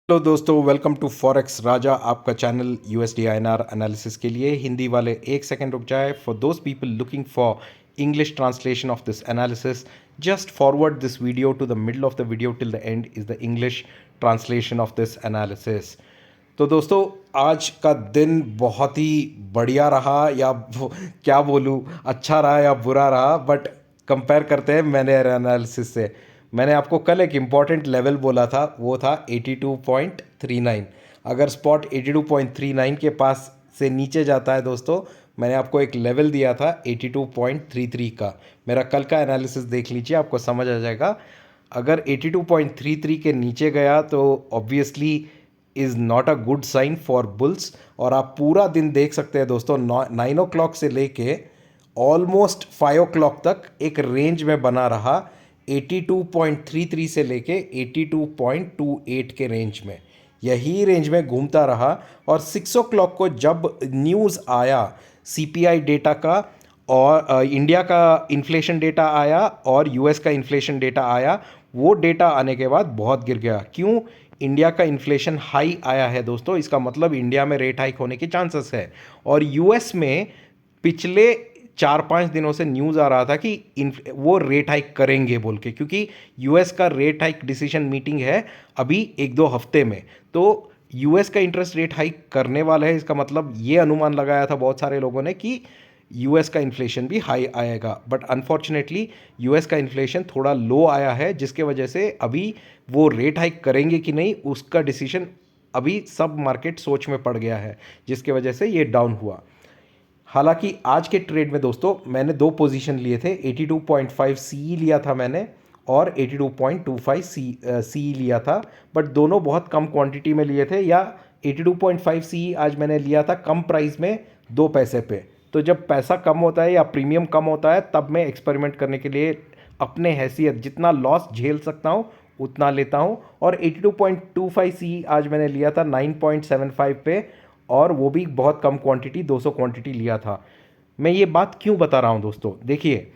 Hello दोस्तों, welcome to forex राजा, आपका channel USD INR analysis के लिए। हिंदी वाले एक सेकंड रुक जाए। For those people looking for English translation of this analysis, just forward this video to the middle of the video till the end is the English translation of this analysis. तो दोस्तों, आज का दिन बहुत ही बढ़िया रहा, या क्या बोलूँ, अच्छा रहा या बुरा रहा, बट कंपेयर करते हैं मैंने एनालिसिस से। मैंने आपको कल एक इम्पॉर्टेंट लेवल बोला था, वो था 82.39। अगर स्पॉट 82.39 के पास से नीचे जाता है दोस्तों, मैंने आपको एक लेवल दिया था 82.33 का। मेरा कल का एनालिसिस देख लीजिए, आपको समझ आ जाएगा। अगर 82.33 के नीचे गया तो obviously is not a good sign for bulls. और आप पूरा दिन देख सकते हैं दोस्तों, 9 o'clock से लेके ऑलमोस्ट 5 o'clock तक एक रेंज में बना रहा, 82.33 से लेके 82.28 के रेंज में, यही रेंज में घूमता रहा। और 6 o'clock को जब न्यूज़ आया सीपीआई डेटा का, और इंडिया का इन्फ्लेशन डेटा आया और यूएस का इन्फ्लेशन डेटा आया, वो डेटा आने के बाद बहुत गिर गया। क्यों? इंडिया का इन्फ्लेशन हाई आया है दोस्तों, इसका मतलब इंडिया में रेट हाइक होने के चांसेस है। और यूएस में पिछले 4-5 दिनों से न्यूज़ आ रहा था कि वो रेट हाइक करेंगे बोल के, क्योंकि यूएस का रेट हाइक डिसीजन मीटिंग है अभी 1-2 हफ्ते में। तो यूएस का इंटरेस्ट रेट हाइक करने वाला है, इसका मतलब ये अनुमान लगाया था बहुत सारे लोगों ने कि यूएस का इन्फ्लेशन भी हाई आएगा। बट अनफॉर्चुनेटली यूएस का इन्फ्लेशन थोड़ा लो आया है, जिसके वजह से अभी वो रेट हाइक करेंगे कि नहीं उसका डिसीजन अभी सब मार्केट सोच में पड़ गया है, जिसके वजह से ये डाउन हुआ। हालांकि आज के ट्रेड में दोस्तों मैंने 2 पोजीशन लिए थे, 82.5 सी लिया था मैंने और 82.25 सी लिया था। बट दोनों बहुत कम क्वांटिटी में लिए थे, या 82.5 सी आज मैंने लिया था कम प्राइस में 2 पैसे पे। तो जब पैसा कम होता है या प्रीमियम कम होता है, तब मैं एक्सपेरिमेंट करने के लिए अपने हैसियत जितना लॉस झेल सकता हूँ उतना लेता हूँ। और 82.25 सी आज मैंने लिया था 9.75 पे, और वो भी बहुत कम क्वांटिटी, 200 क्वांटिटी लिया था। मैं ये बात क्यों बता रहा हूँ दोस्तों, देखिए,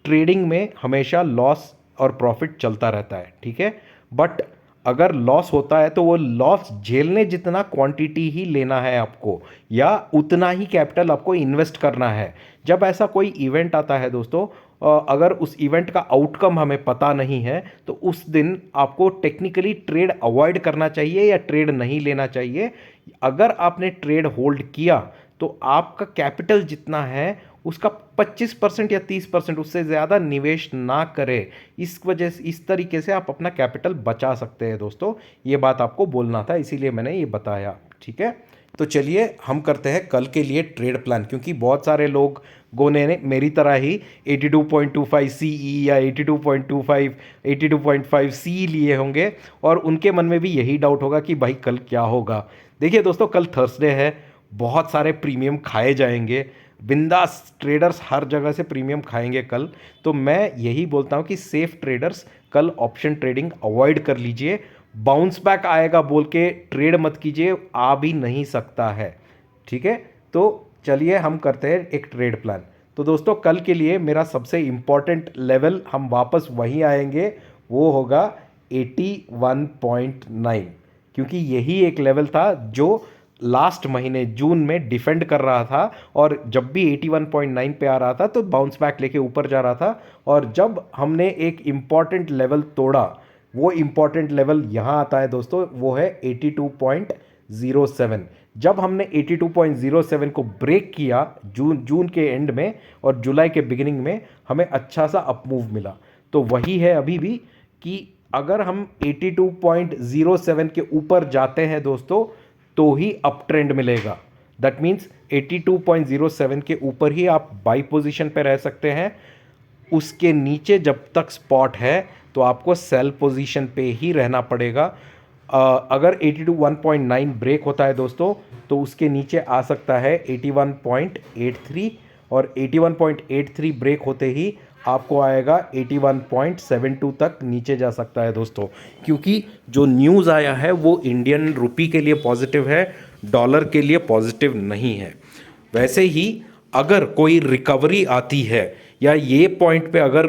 ट्रेडिंग में हमेशा लॉस और प्रॉफिट चलता रहता है, ठीक है। बट अगर लॉस होता है तो वो लॉस झेलने जितना क्वांटिटी ही लेना है आपको, या उतना ही कैपिटल आपको इन्वेस्ट करना है। जब ऐसा कोई इवेंट आता है दोस्तों, अगर उस इवेंट का आउटकम हमें पता नहीं है, तो उस दिन आपको टेक्निकली ट्रेड अवॉइड करना चाहिए या ट्रेड नहीं लेना चाहिए। अगर आपने ट्रेड होल्ड किया तो आपका कैपिटल जितना है उसका 25% या 30%, उससे ज़्यादा निवेश ना करें। इस वजह से, इस तरीके से आप अपना कैपिटल बचा सकते हैं दोस्तों। ये बात आपको बोलना था, इसीलिए मैंने ये बताया, ठीक है। तो चलिए हम करते हैं कल के लिए ट्रेड प्लान, क्योंकि बहुत सारे लोगों ने मेरी तरह ही 82.25 CE या 82.25 82.5 सी लिए होंगे, और उनके मन में भी यही डाउट होगा कि भाई कल क्या होगा। देखिए दोस्तों, कल थर्सडे है, बहुत सारे प्रीमियम खाए जाएंगे, बिंदास ट्रेडर्स हर जगह से प्रीमियम खाएंगे कल। तो मैं यही बोलता हूँ कि सेफ ट्रेडर्स कल ऑप्शन ट्रेडिंग अवॉइड कर लीजिए। बाउंस बैक आएगा बोल के ट्रेड मत कीजिए, आ भी नहीं सकता है, ठीक है। तो चलिए हम करते हैं एक ट्रेड प्लान। तो दोस्तों, कल के लिए मेरा सबसे इम्पॉर्टेंट लेवल, हम वापस वहीं आएंगे, वो होगा 81.9, क्योंकि यही एक लेवल था जो लास्ट महीने जून में डिफेंड कर रहा था। और जब भी 81.9 पे आ रहा था तो बाउंस बैक लेके ऊपर जा रहा था। और जब हमने एक इम्पॉर्टेंट लेवल तोड़ा, वो इम्पॉर्टेंट लेवल यहाँ आता है दोस्तों, वो है 82.07। जब हमने 82.07 को ब्रेक किया जून के एंड में और जुलाई के बिगिनिंग में, हमें अच्छा सा अपमूव मिला। तो वही है अभी भी कि अगर हम 82.07 के ऊपर जाते हैं दोस्तों, तो ही अप ट्रेंड मिलेगा। दैट मीन्स 82.07 के ऊपर ही आप बाई पोजीशन पे रह सकते हैं। उसके नीचे जब तक स्पॉट है तो आपको सेल पोजीशन पे ही रहना पड़ेगा। अगर 81.9 ब्रेक होता है दोस्तों, तो उसके नीचे आ सकता है 81.83, और 81.83 ब्रेक होते ही आपको आएगा 81.72 तक नीचे जा सकता है दोस्तों। क्योंकि जो न्यूज़ आया है वो इंडियन रुपी के लिए पॉजिटिव है, डॉलर के लिए पॉजिटिव नहीं है। वैसे ही अगर कोई रिकवरी आती है, या ये पॉइंट पे अगर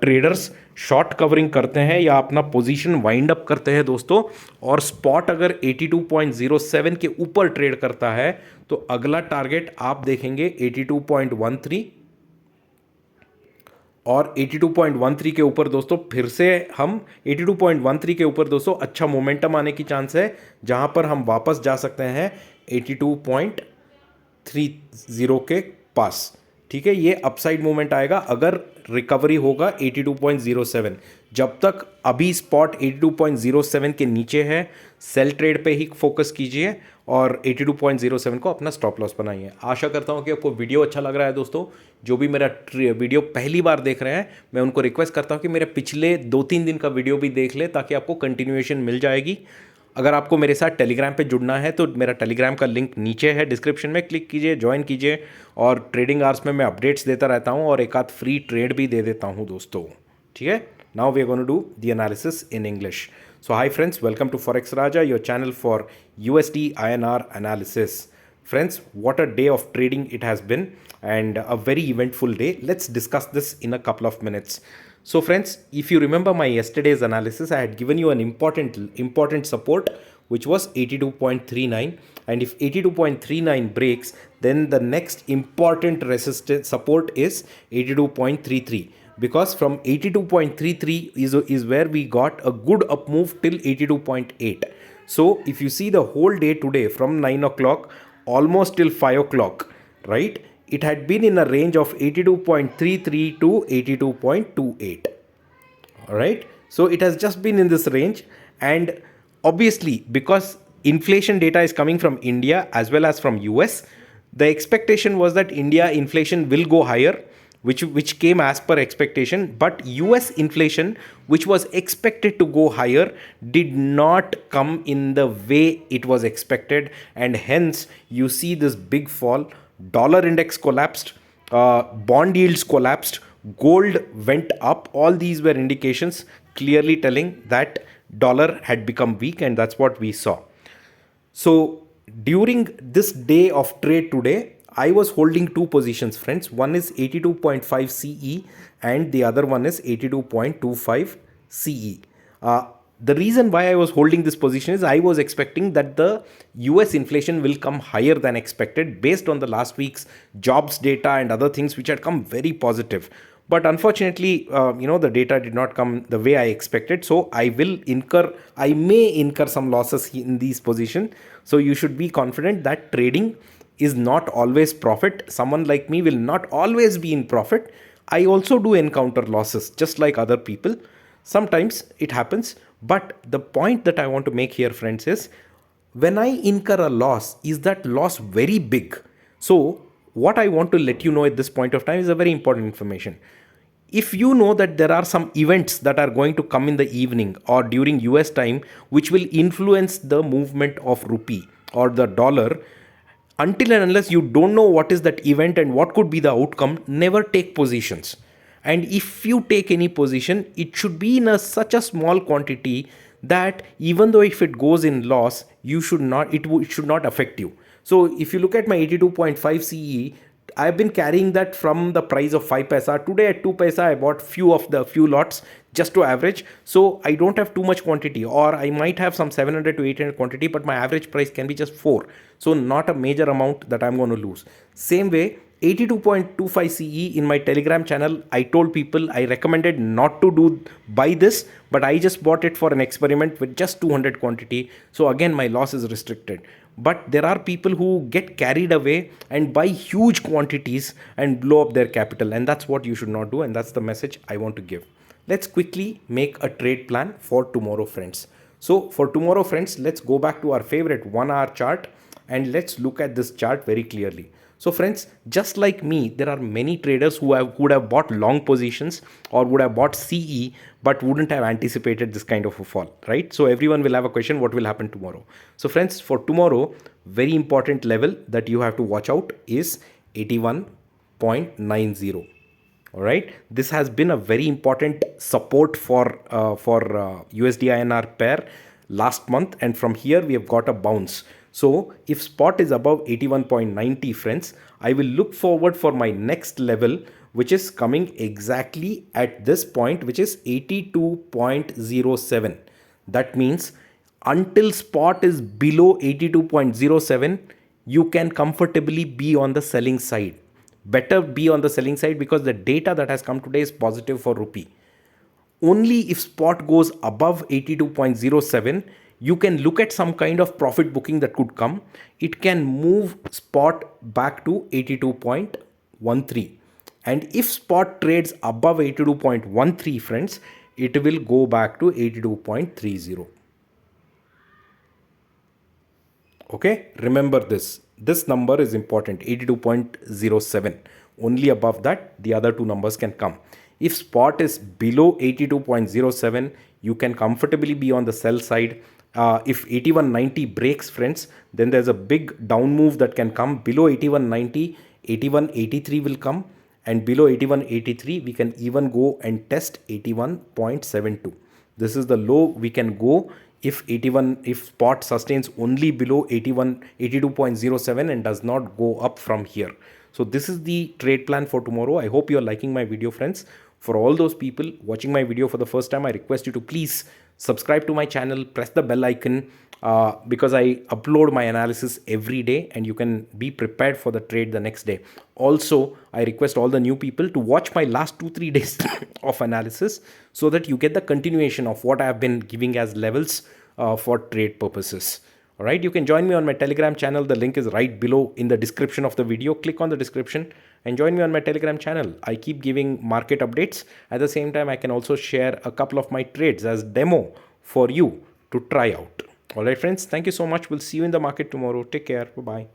ट्रेडर्स शॉर्ट कवरिंग करते हैं या अपना पोजीशन वाइंड अप करते हैं दोस्तों, और स्पॉट अगर 82.07 के ऊपर ट्रेड करता है तो अगला टारगेट आप देखेंगे 82.13, और 82.13 के ऊपर दोस्तों फिर से हम 82.13 के ऊपर दोस्तों अच्छा मोमेंटम आने की चांस है, जहां पर हम वापस जा सकते हैं 82.30 के पास। ठीक है, ये अपसाइड मूवमेंट आएगा अगर रिकवरी होगा 82.07। जब तक अभी स्पॉट 82.07 के नीचे है, सेल ट्रेड पे ही फोकस कीजिए और 82.07 को अपना स्टॉप लॉस बनाइए। आशा करता हूँ कि आपको वीडियो अच्छा लग रहा है दोस्तों। जो भी मेरा वीडियो पहली बार देख रहे हैं, मैं उनको रिक्वेस्ट करता हूँ कि मेरे पिछले 2-3 दिन का वीडियो भी देख ले, ताकि आपको कंटिन्यूएशन मिल जाएगी। अगर आपको मेरे साथ टेलीग्राम पे जुड़ना है तो मेरा टेलीग्राम का लिंक नीचे है डिस्क्रिप्शन में, क्लिक कीजिए, ज्वाइन कीजिए। और ट्रेडिंग आवर्स में मैं अपडेट्स देता रहता हूँ और एक आध फ्री ट्रेड भी दे देता हूँ दोस्तों। ठीक है, now we are going to do the analysis in English. So hi friends, welcome to Forex Raja, your channel for USD INR analysis. Friends, what a day of trading it has been, and a very eventful day. Let's discuss this in a couple of minutes. So friends, if you remember my yesterday's analysis, I had given you an important support, which was 82.39, and if 82.39 breaks, then the next important resistance support is 82.33, because from 82.33 is where we got a good up move till 82.8. So if you see the whole day today from 9 o'clock almost till 5 o'clock, right, it had been in a range of 82.33 to 82.28. All right, so it has just been in this range, and obviously because inflation data is coming from India as well as from US, the expectation was that India inflation will go higher, which came as per expectation, but US inflation, which was expected to go higher, did not come in the way it was expected, and hence you see this big fall. Dollar index collapsed, bond yields collapsed, gold went up. All these were indications clearly telling that dollar had become weak, and that's what we saw. So during this day of trade today, I was holding two positions, friends. One is 82.5 CE and the other one is 82.25 CE. The reason why I was holding this position is I was expecting that the US inflation will come higher than expected based on the last week's jobs data and other things which had come very positive. But unfortunately, the data did not come the way I expected. So I may incur some losses in these positions. So you should be confident that trading is not always profit. Someone like me will not always be in profit. I also do encounter losses just like other people. Sometimes it happens. But the point that I want to make here, friends, is when I incur a loss, is that loss very big? So what I want to let you know at this point of time is a very important information. If you know that there are some events that are going to come in the evening or during US time which will influence the movement of rupee or the dollar, until and unless you don't know what is that event and what could be the outcome, never take positions. And if you take any position, it should be in such a small quantity that even though if it goes in loss, it should not affect you. So if you look at my 82.5 CE, I've been carrying that from the price of 5 paisa. Today at 2 paisa, I bought few lots just to average. So I don't have too much quantity, or I might have some 700 to 800 quantity, but my average price can be just 4. So not a major amount that I'm going to lose. Same way, 82.25 CE in my Telegram channel, I told people I recommended not to buy this, but I just bought it for an experiment with just 200 quantity. So again, my loss is restricted. But there are people who get carried away and buy huge quantities and blow up their capital, and that's what you should not do, and that's the message I want to give. Let's quickly make a trade plan for tomorrow, friends. So for tomorrow, friends, let's go back to our favorite 1 hour chart and let's look at this chart very clearly. So friends, just like me, there are many traders who would have bought long positions or would have bought CE but wouldn't have anticipated this kind of a fall, right? So everyone will have a question, what will happen tomorrow? So friends, for tomorrow, very important level that you have to watch out is 81.90. All right, this has been a very important support for USD INR pair last month, and from here we have got a bounce. So if spot is above 81.90, friends, I will look forward for my next level, which is coming exactly at this point, which is 82.07. That means until spot is below 82.07, you can comfortably be on the selling side. Better be on the selling side, because the data that has come today is positive for rupee. Only if spot goes above 82.07, you can look at some kind of profit booking that could come. It can move spot back to 82.13. And if spot trades above 82.13, friends, it will go back to 82.30. Okay, remember this number is important, 82.07. Only above that the other two numbers can come. If spot is below 82.07, you can comfortably be on the sell side. If 8190 breaks, friends, then there's a big down move that can come below 8190. 8183 will come, and below 8183 we can even go and test 81.72. This is the low we can go if spot sustains only below 82.07 and does not go up from here. So this is the trade plan for tomorrow. I hope you are liking my video, friends. For all those people watching my video for the first time, I request you to please subscribe to my channel, press the bell icon, because I upload my analysis every day and you can be prepared for the trade the next day. Also, I request all the new people to watch my last 2-3 days of analysis, so that you get the continuation of what I have been giving as levels for trade purposes. All right, you can join me on my Telegram channel. The link is right below in the description of the video. Click on the description and join me on my Telegram channel. I keep giving market updates. At the same time, I can also share a couple of my trades as demo for you to try out. All right, friends, thank you so much. We'll see you in the market tomorrow. Take care. Bye-bye.